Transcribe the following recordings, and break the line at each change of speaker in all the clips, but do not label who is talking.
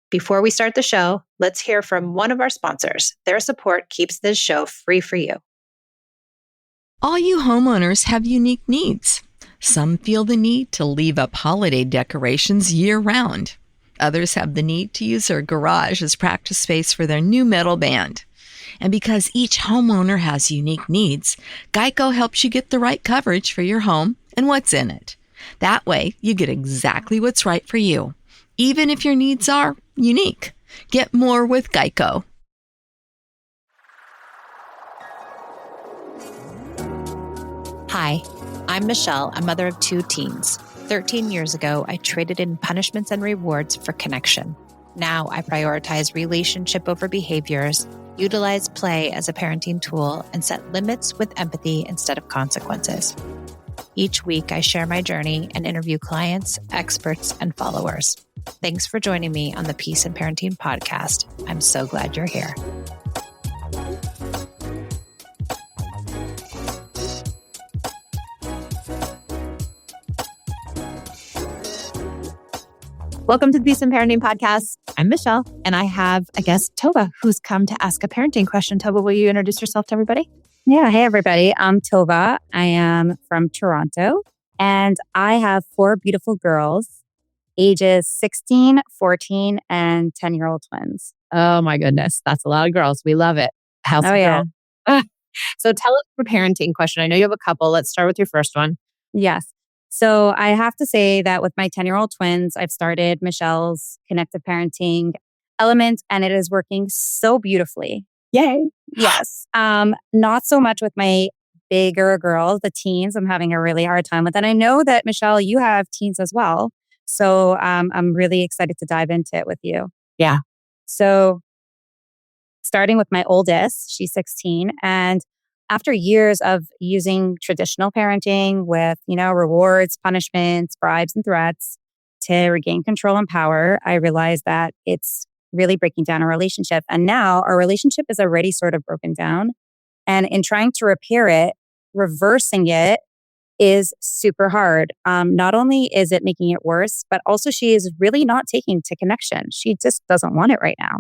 Before we start the show, let's hear from one of our sponsors. Their support keeps this show free for you.
All you homeowners have unique needs. Some feel the need to leave up holiday decorations year-round. Others have the need to use their garage as practice space for their new metal band. And because each homeowner has unique needs, Geico helps you get the right coverage for your home and what's in it. That way, you get exactly what's right for you, even if your needs are unique. Get more with Geico.
Hi, I'm Michelle, a mother of 2 teens. 13 years ago, I traded in punishments and rewards for connection. Now I prioritize relationship over behaviors, utilize play as a parenting tool, and set limits with empathy instead of consequences. Each week, I share my journey and interview clients, experts, and followers. Thanks for joining me on the Peace and Parenting podcast. I'm so glad you're here. Welcome to the Peace and Parenting podcast. I'm Michelle, and I have a guest, Tova, who's come to ask a parenting question. Tova, will you introduce yourself to everybody?
Yeah. Hey, everybody. I'm Tova. I am from Toronto, and I have 4 beautiful girls, ages 16, 14, and 10-year-old twins.
Oh, my goodness. That's a lot of girls. We love it. House of
yeah.
girls. So tell us a parenting question. I know you have a couple. Let's start with your first one.
Yes. So I have to say that with my 10-year-old twins, I've started Michelle's connective parenting element, and it is working so beautifully.
Yay.
Yes. Not so much with my bigger girls, the teens. I'm having a really hard time with. And I know that, Michelle, you have teens as well. So I'm really excited to dive into it with you.
Yeah.
So starting with my oldest, she's 16. And after years of using traditional parenting with, rewards, punishments, bribes, and threats to regain control and power, I realized that it's really breaking down our relationship. And now our relationship is already sort of broken down. And in trying to repair it, reversing it is super hard. Not only is it making it worse, but also she is really not taking to connection. She just doesn't want it right now.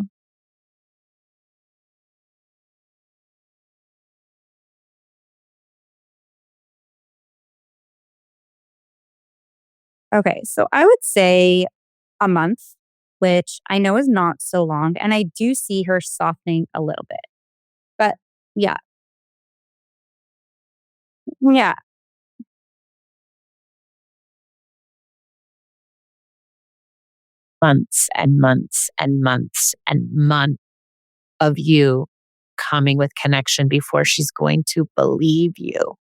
Okay, so I would say a month, which I know is not so long. And I do see her softening a little bit. But yeah. Yeah.
Months and months and months and months of you coming with connection before she's going to believe you.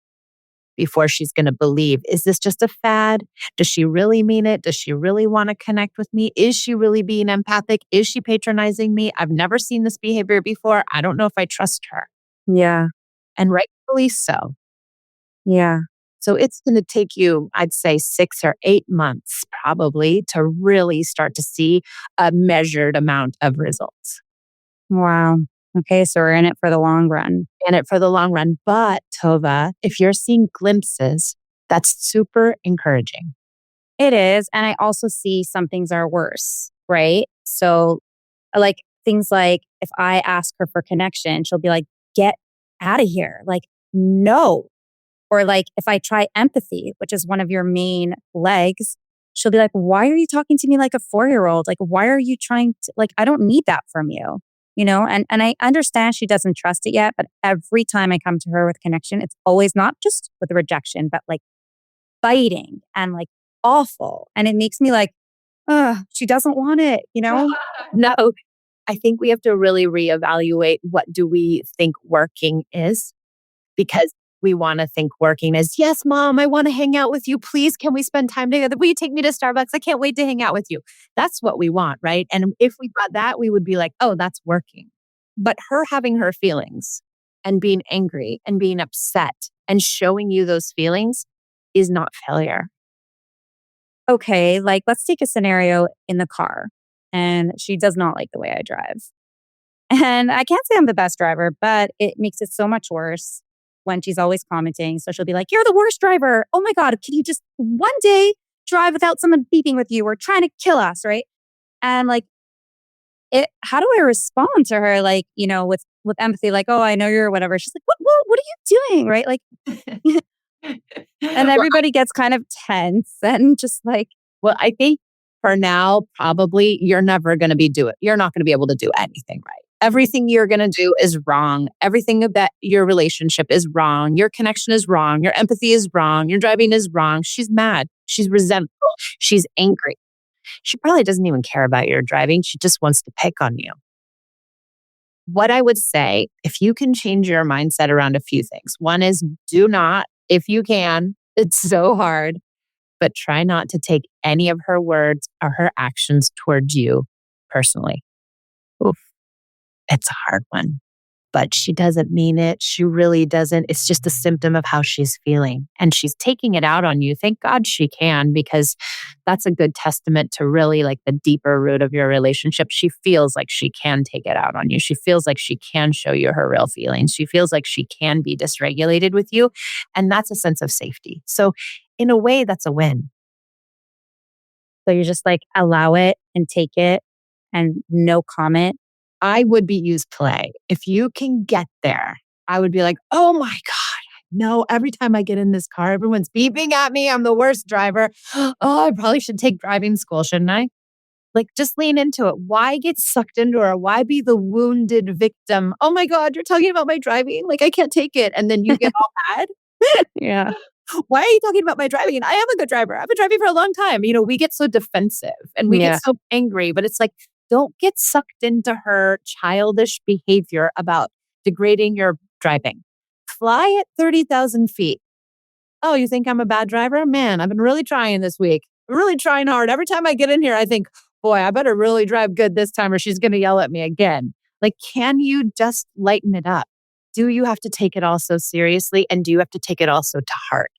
Before she's going to believe, is this just a fad? Does she really mean it? Does she really want to connect with me? Is she really being empathic? Is she patronizing me? I've never seen this behavior before. I don't know if I trust her.
Yeah.
And rightfully so.
Yeah.
So it's going to take you, I'd say 6 or 8 months probably to really start to see a measured amount of results.
Wow. Okay, so we're in it for the long run.
In it for the long run. But Tova, if you're seeing glimpses, that's super encouraging.
It is. And I also see some things are worse, right? So like things like if I ask her for connection, she'll be like, get out of here. Like, no. Or like if I try empathy, which is one of your main legs, she'll be like, why are you talking to me like a 4-year-old? Like, why are you trying to, like, I don't need that from you. And I understand she doesn't trust it yet, but every time I come to her with connection, it's always not just with rejection, but like biting and like awful. And it makes me like, she doesn't want it,
No, I think we have to really reevaluate what do we think working is, because we want to think working is, yes, mom, I want to hang out with you. Please, can we spend time together? Will you take me to Starbucks? I can't wait to hang out with you. That's what we want, right? And if we got that, we would be like, oh, that's working. But her having her feelings and being angry and being upset and showing you those feelings is not failure.
Okay, like let's take a scenario in the car and she does not like the way I drive. And I can't say I'm the best driver, but it makes it so much worse when she's always commenting. So she'll be like, you're the worst driver. Oh my God, can you just one day drive without someone beeping with you or trying to kill us, right? And like, how do I respond to her? Like, with empathy, like, oh, I know you're whatever. She's like, what are you doing? Right. Like, and
Well,
everybody gets kind of tense and just like,
well, I think for now, probably you're never going to you're not going to be able to do anything right. Everything you're going to do is wrong. Everything about your relationship is wrong. Your connection is wrong. Your empathy is wrong. Your driving is wrong. She's mad. She's resentful. She's angry. She probably doesn't even care about your driving. She just wants to pick on you. What I would say, if you can change your mindset around a few things. One is do not, if you can, it's so hard, but try not to take any of her words or her actions towards you personally. Oof, it's a hard one, but she doesn't mean it. She really doesn't. It's just a symptom of how she's feeling. And she's taking it out on you. Thank God she can, because that's a good testament to really like the deeper root of your relationship. She feels like she can take it out on you. She feels like she can show you her real feelings. She feels like she can be dysregulated with you. And that's a sense of safety. So in a way, that's a win.
so you just like allow it and take it and no comment.
I would use play. If you can get there, I would be like, oh my God, no, every time I get in this car, everyone's beeping at me. I'm the worst driver. Oh, I probably should take driving school, shouldn't I? Like, just lean into it. Why get sucked into her? Why be the wounded victim? Oh my God, you're talking about my driving? Like, I can't take it. And then you get all mad.
Yeah.
Why are you talking about my driving? I am a good driver. I've been driving for a long time. We get so defensive and we
Yeah.
get so angry, but it's like, don't get sucked into her childish behavior about degrading your driving. Fly at 30,000 feet. Oh, you think I'm a bad driver? Man, I've been really trying this week. I'm really trying hard. Every time I get in here, I think, boy, I better really drive good this time or she's going to yell at me again. Like, can you just lighten it up? Do you have to take it all so seriously? And do you have to take it also to heart?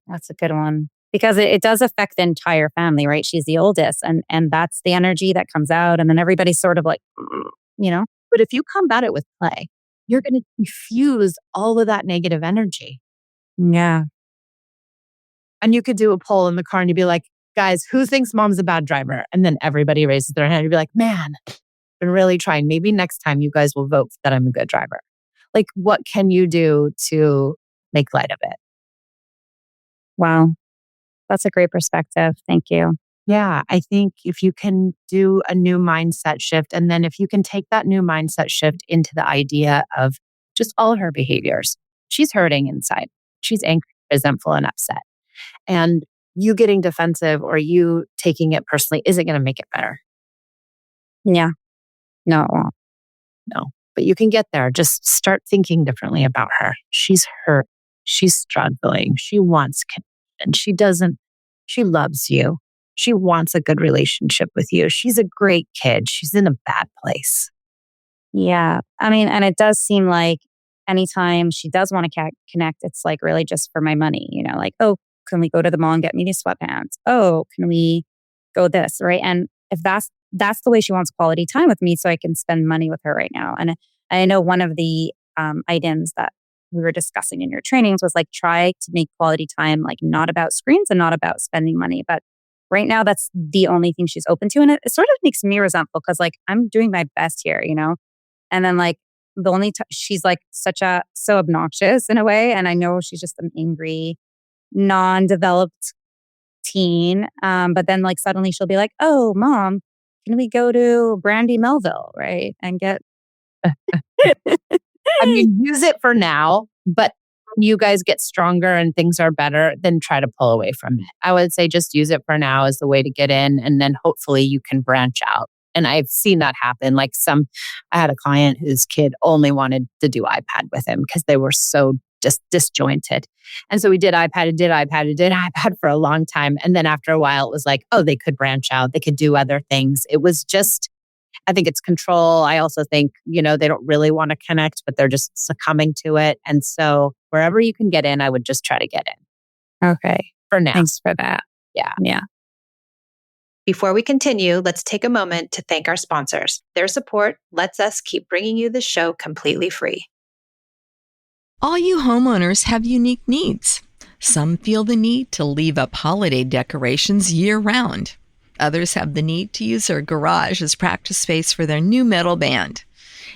That's a good one. Because it does affect the entire family, right? She's the oldest and that's the energy that comes out. And then everybody's sort of like, you know?
But if you combat it with play, you're going to diffuse all of that negative energy.
Yeah.
And you could do a poll in the car and you'd be like, guys, who thinks mom's a bad driver? And then everybody raises their hand. You'd be like, man, I've been really trying. Maybe next time you guys will vote that I'm a good driver. Like, what can you do to make light of it?
Wow. That's a great perspective. Thank you.
Yeah, I think if you can do a new mindset shift, and then if you can take that new mindset shift into the idea of just all her behaviors, she's hurting inside. She's angry, resentful, and upset. And you getting defensive or you taking it personally isn't going to make it better.
Yeah. No, it won't.
No, but you can get there. Just start thinking differently about her. She's hurt. She's struggling. She wants connection. She loves you. She wants a good relationship with you. She's a great kid. She's in a bad place.
Yeah. I mean, and it does seem like anytime she does want to connect, it's like really just for my money, like, oh, can we go to the mall and get me these sweatpants? Oh, can we go this? Right. And if that's the way she wants quality time with me, so I can spend money with her right now. And I know one of the items that we were discussing in your trainings was like, try to make quality time like not about screens and not about spending money. But right now, that's the only thing she's open to. And it sort of makes me resentful because like I'm doing my best here, And then like the only she's like so obnoxious in a way. And I know she's just an angry, non-developed teen. But then like suddenly she'll be like, oh, mom, can we go to Brandy Melville, right? And get...
I mean, use it for now, but when you guys get stronger and things are better, then try to pull away from it. I would say just use it for now as the way to get in. And then hopefully you can branch out. And I've seen that happen. Like I had a client whose kid only wanted to do iPad with him because they were so just disjointed. And so we did iPad for a long time. And then after a while, it was like, oh, they could branch out. They could do other things. It was just, I think it's control. I also think, they don't really want to connect, but they're just succumbing to it. And so wherever you can get in, I would just try to get in.
Okay.
For now.
Thanks for that.
Yeah.
Yeah.
Before we continue, let's take a moment to thank our sponsors. Their support lets us keep bringing you the show completely free.
All you homeowners have unique needs. Some feel the need to leave up holiday decorations year-round. Others have the need to use their garage as practice space for their new metal band.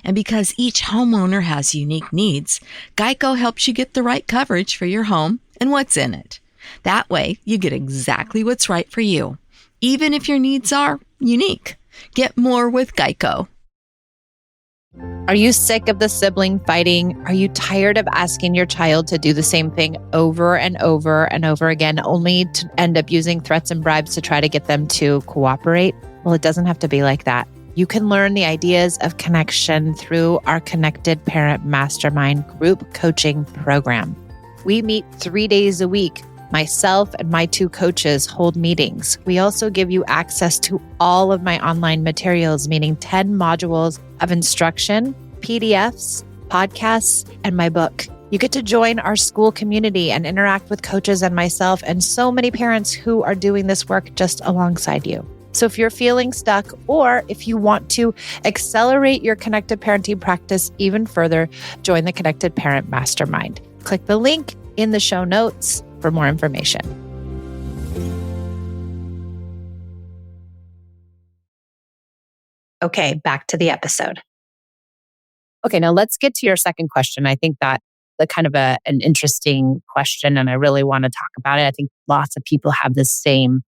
And because each homeowner has unique needs, Geico helps you get the right coverage for your home and what's in it. That way, you get exactly what's right for you, even if your needs are unique. Get more with Geico.
Are you sick of the sibling fighting? Are you tired of asking your child to do the same thing over and over and over again, only to end up using threats and bribes to try to get them to cooperate? Well, it doesn't have to be like that. You can learn the ideas of connection through our Connected Parent Mastermind group coaching program. We meet 3 days a week. Myself and my 2 coaches hold meetings. We also give you access to all of my online materials, meaning 10 modules of instruction, PDFs, podcasts, and my book. You get to join our school community and interact with coaches and myself and so many parents who are doing this work just alongside you. So if you're feeling stuck, or if you want to accelerate your connected parenting practice even further, join the Connected Parent Mastermind. Click the link in the show notes for more information. Okay, back to the episode. Okay, now let's get to your second question. I think that the kind of an interesting question, and I really want to talk about it. I think lots of people have the same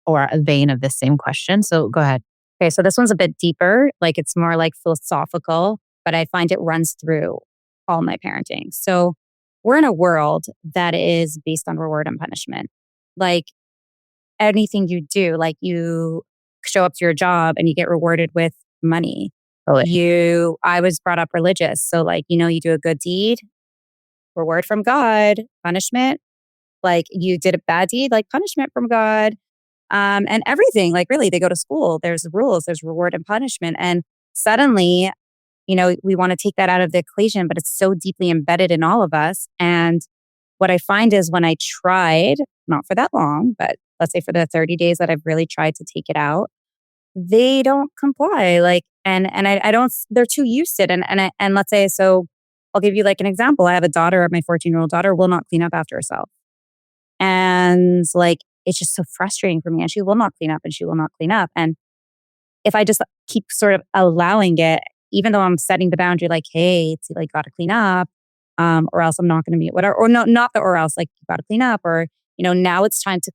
or a vein of the same question. So go ahead.
Okay, so this one's a bit deeper. Like it's more like philosophical, but I find it runs through all my parenting. So we're in a world that is based on reward and punishment. Like anything you do, like you show up to your job and you get rewarded with money. I was brought up religious. So like, you do a good deed, reward from God, punishment. Like you did a bad deed, like punishment from God. And everything, like really, they go to school. There's rules, there's reward and punishment. And suddenly, we want to take that out of the equation, but it's so deeply embedded in all of us. And what I find is when I tried, not for that long, but let's say for the 30 days that I've really tried to take it out, they don't comply. Like, and I don't, they're too used to it. And let's say, so I'll give you like an example. I have a daughter, my 14-year-old daughter will not clean up after herself. And like, it's just so frustrating for me. And she will not clean up and she will not clean up. And if I just keep sort of allowing it, even though I'm setting the boundary, like, hey, it's like, got to clean up, or else I'm not going to be whatever, or no, not the, or else like, you got to clean up, or, now it's time to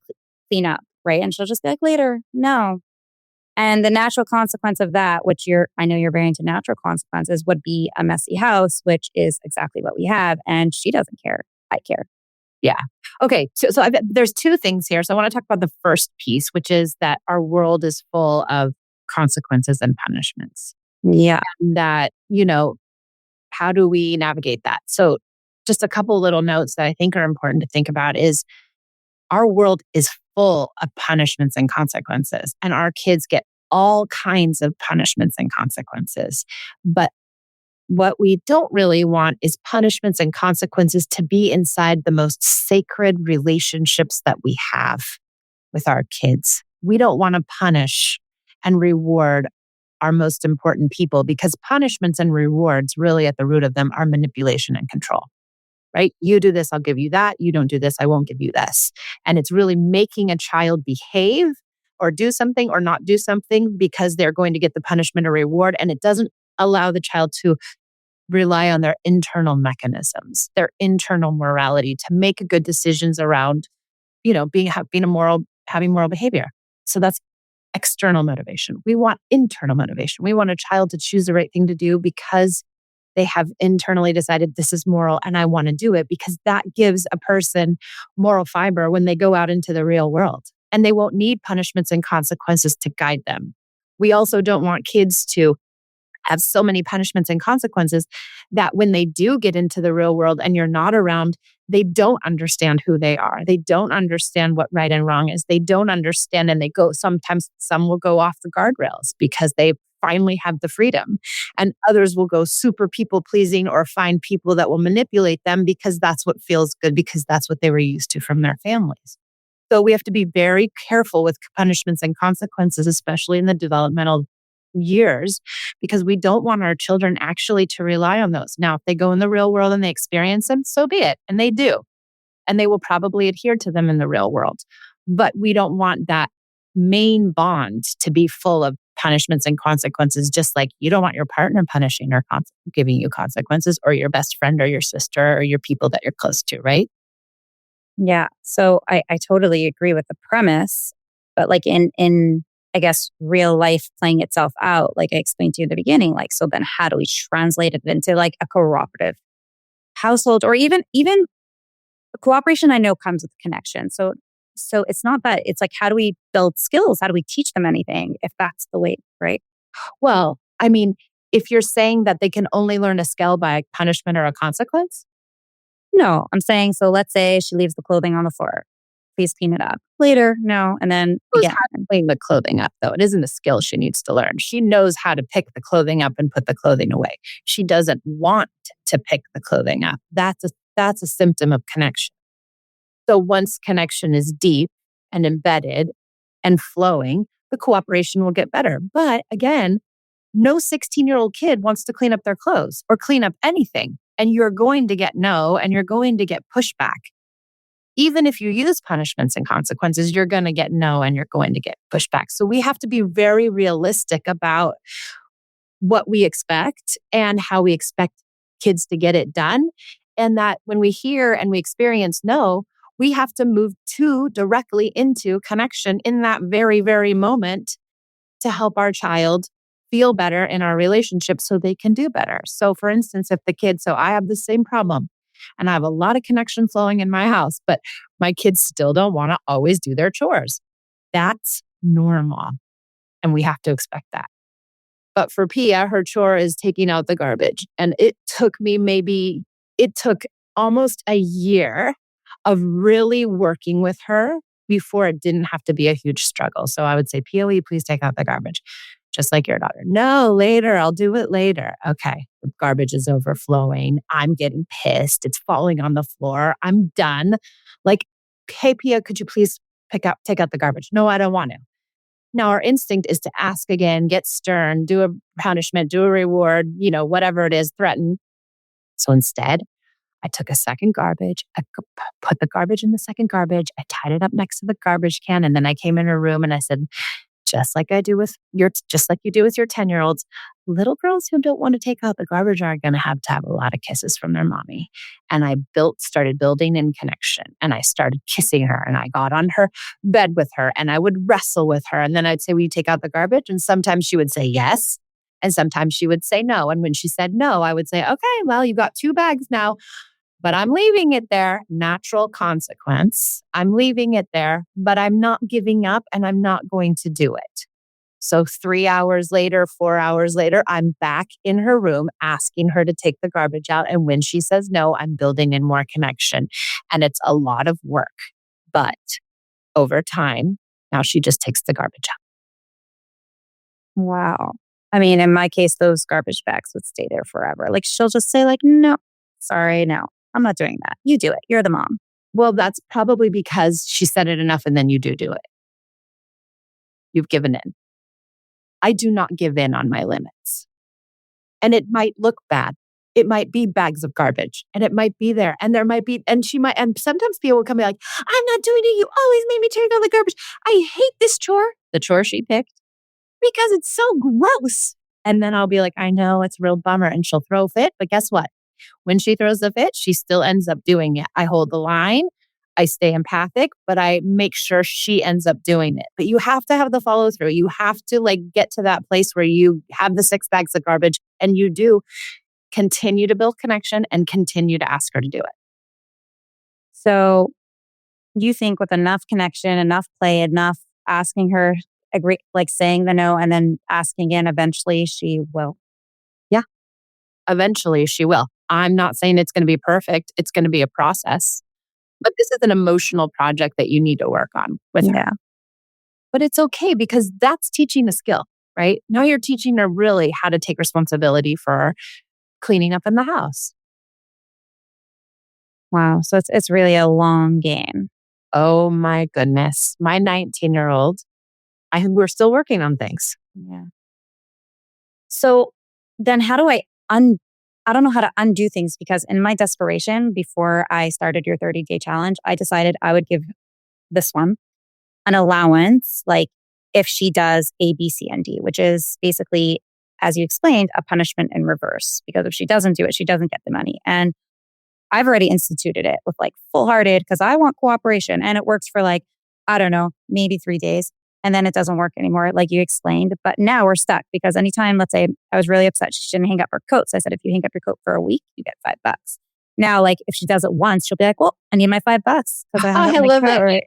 clean up. Right. And she'll just be like, later. No. And the natural consequence of that, which I know you're very into natural consequences, would be a messy house, which is exactly what we have. And she doesn't care. I care.
Yeah. Okay. So there's 2 things here. So I want to talk about the first piece, which is that our world is full of consequences and punishments.
Yeah.
And that, how do we navigate that? So just a couple little notes that I think are important to think about is our world is full of punishments and consequences, and our kids get all kinds of punishments and consequences. But what we don't really want is punishments and consequences to be inside the most sacred relationships that we have with our kids. We don't want to punish and reward our most important people, because punishments and rewards really at the root of them are manipulation and control, right? You do this, I'll give you that. You don't do this, I won't give you this. And it's really making a child behave or do something or not do something because they're going to get the punishment or reward. And it doesn't allow the child to rely on their internal mechanisms, their internal morality to make good decisions around, having moral behavior. So that's external motivation. We want internal motivation. We want a child to choose the right thing to do because they have internally decided this is moral and I want to do it, because that gives a person moral fiber when they go out into the real world, and they won't need punishments and consequences to guide them. We also don't want kids to have so many punishments and consequences that when they do get into the real world and you're not around, they don't understand who they are. They don't understand what right and wrong is. They don't understand, and sometimes some will go off the guardrails because they finally have the freedom, and others will go super people pleasing or find people that will manipulate them because that's what feels good, because that's what they were used to from their families. So we have to be very careful with punishments and consequences, especially in the developmental years, because we don't want our children actually to rely on those. Now, if they go in the real world and they experience them, so be it. And they do. And they will probably adhere to them in the real world. But we don't want that main bond to be full of punishments and consequences, just like you don't want your partner punishing or giving you consequences, or your best friend or your sister or your people that you're close to, right?
Yeah. So I totally agree with the premise, but like in I guess real life playing itself out, like I explained to you at the beginning, like so then how do we translate it into like a cooperative household, or even cooperation I know comes with connection. So it's not that, it's like how do we build skills? How do we teach them anything if that's the way, right?
Well, I mean, if you're saying that they can only learn a skill by punishment or a consequence,
No, I'm saying, so let's say she leaves the clothing on the floor. Please clean it up. Later, no. And then
who's
again.
cleaning the clothing up though? It isn't a skill she needs to learn. She knows how to pick the clothing up and put the clothing away. She doesn't want to pick the clothing up. That's a symptom of connection. So once connection is deep and embedded and flowing, the cooperation will get better. But again, no 16-year-old kid wants to clean up their clothes or clean up anything. And you're going to get no, and you're going to get pushback. Even if you use punishments and consequences, you're going to get no, and you're going to get pushback. So we have to be very realistic about what we expect and how we expect kids to get it done. And that when we hear and we experience no, we have to move directly into connection in that very, very moment to help our child feel better in our relationship so they can do better. So for instance, if the kids, so I have the same problem and I have a lot of connection flowing in my house, but my kids still don't want to always do their chores. That's normal. And we have to expect that. But for Pia, her chore is taking out the garbage. And it took almost a year of really working with her before it didn't have to be a huge struggle. So I would say, Pia, will you please take out the garbage? Just like your daughter. No, later. I'll do it later. Okay. The garbage is overflowing. I'm getting pissed. It's falling on the floor. I'm done. Like, hey, Pia, could you please take out the garbage? No, I don't want to. Now, our instinct is to ask again, get stern, do a punishment, do a reward, whatever it is, threaten. So instead, I took a second garbage. I put the garbage in the second garbage. I tied it up next to the garbage can. And then I came in her room and I said, just like you do with your 10-year-olds, little girls who don't want to take out the garbage are going to have a lot of kisses from their mommy. And I started building in connection, and I started kissing her, and I got on her bed with her, and I would wrestle with her. And then I'd say, will you take out the garbage? And sometimes she would say yes. And sometimes she would say no. And when she said no, I would say, okay, well, you got 2 bags now, but I'm leaving it there. Natural consequence. I'm leaving it there, but I'm not giving up, and I'm not going to do it. So 3 hours later, 4 hours later, I'm back in her room asking her to take the garbage out. And when she says no, I'm building in more connection. And it's a lot of work. But over time, now she just takes the garbage out.
Wow. I mean, in my case, those garbage bags would stay there forever. Like she'll just say like, no, sorry, no, I'm not doing that. You do it. You're the mom.
Well, that's probably because she said it enough and then you do it. You've given in. I do not give in on my limits. And it might look bad. It might be bags of garbage, and it might be there, and there might be, and sometimes people will come and be like, I'm not doing it. You always made me turn down the garbage. I hate this chore, the chore she picked, because it's so gross. And then I'll be like, I know, it's a real bummer. And she'll throw a fit. But guess what? When she throws the fit, she still ends up doing it. I hold the line. I stay empathic, but I make sure she ends up doing it. But you have to have the follow through. You have to get to that place where you have the 6 bags of garbage, and you do continue to build connection and continue to ask her to do it.
So you think with enough connection, enough play, enough asking her, agree, like saying the no and then asking again, eventually she will.
Yeah, eventually she will. I'm not saying it's going to be perfect. It's going to be a process. But this is an emotional project that you need to work on with her. But it's okay, because that's teaching the skill, right? Now you're teaching her really how to take responsibility for cleaning up in the house.
Wow. So it's really a long game.
Oh my goodness. My 19-year-old, we're still working on things.
Yeah. So then how do I don't know how to undo things, because in my desperation, before I started your 30-day challenge, I decided I would give this one an allowance. Like if she does A, B, C, and D, which is basically, as you explained, a punishment in reverse. Because if she doesn't do it, she doesn't get the money. And I've already instituted it with like full-hearted because I want cooperation. And it works for like, I don't know, maybe 3 days. And then it doesn't work anymore, like you explained. But now we're stuck because anytime, let's say I was really upset, she didn't hang up her coat. So I said, if you hang up your coat for a week, you get $5. Now, like if she does it once, she'll be like, well, I need my $5 because I
love it.
Right?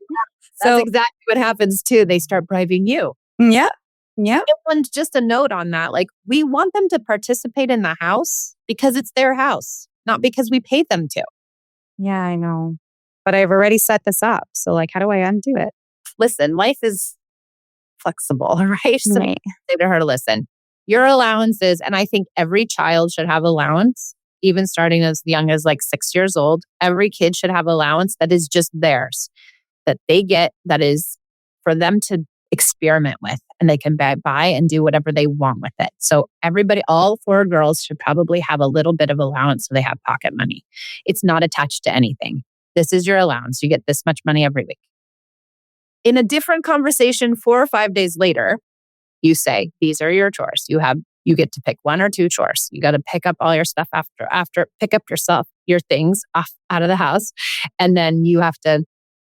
That's exactly what happens too. They start bribing you.
Yeah. Yeah.
And just a note on that. Like we want them to participate in the house because it's their house, not because we paid them to.
Yeah, I know. But I've already set this up. So like, how do I undo it?
Listen, life is flexible, right? So
Right.
say to her, listen, your allowances, and I think every child should have allowance, even starting as young as like 6 years old. Every kid should have allowance that is just theirs, that they get, that is for them to experiment with, and they can buy and do whatever they want with it. So everybody, all 4 girls should probably have a little bit of allowance so they have pocket money. It's not attached to anything. This is your allowance. You get this much money every week. In a different conversation 4 or 5 days later, you say, these are your chores. You get to pick 1 or 2 chores. You got to pick up all your stuff after pick up your things out of the house. And then you have to,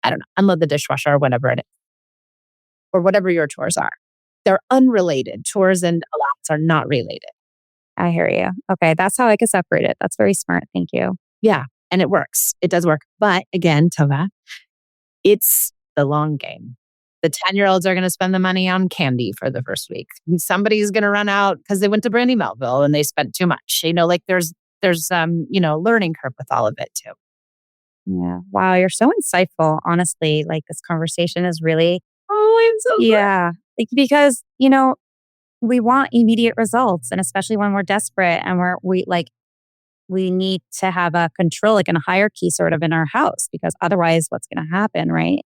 I don't know, unload the dishwasher or whatever it is. Or whatever your chores are. They're unrelated. Chores and allowance are not related.
I hear you. Okay. That's how I can separate it. That's very smart. Thank you.
Yeah. And it works. It does work. But again, Tova, it's the long game. The 10-year-olds are going to spend the money on candy for the first week. Somebody's going to run out because they went to Brandy Melville and they spent too much. Like there's learning curve with all of it too.
Yeah. Wow. You're so insightful. Honestly, like this conversation is really,
oh, I'm so
yeah. Like, because, we want immediate results, and especially when we're desperate and we need to have a control, like in a hierarchy sort of in our house, because otherwise what's going to happen, right?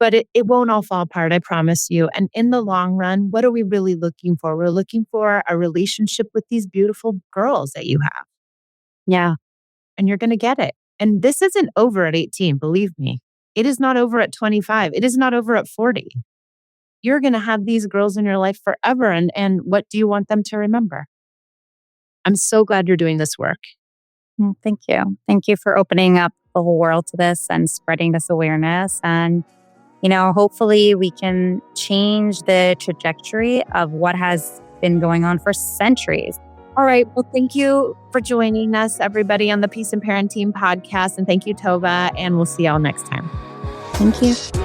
But it won't all fall apart, I promise you. And in the long run, what are we really looking for? We're looking for a relationship with these beautiful girls that you have.
Yeah.
And you're going to get it. And this isn't over at 18, believe me. It is not over at 25. It is not over at 40. You're going to have these girls in your life forever. And what do you want them to remember? I'm so glad you're doing this work.
Thank you. Thank you for opening up the whole world to this and spreading this awareness. And, hopefully we can change the trajectory of what has been going on for centuries.
All right. Well, thank you for joining us, everybody, on the Peace and Parenting podcast. And thank you, Tova. And we'll see y'all next time.
Thank you.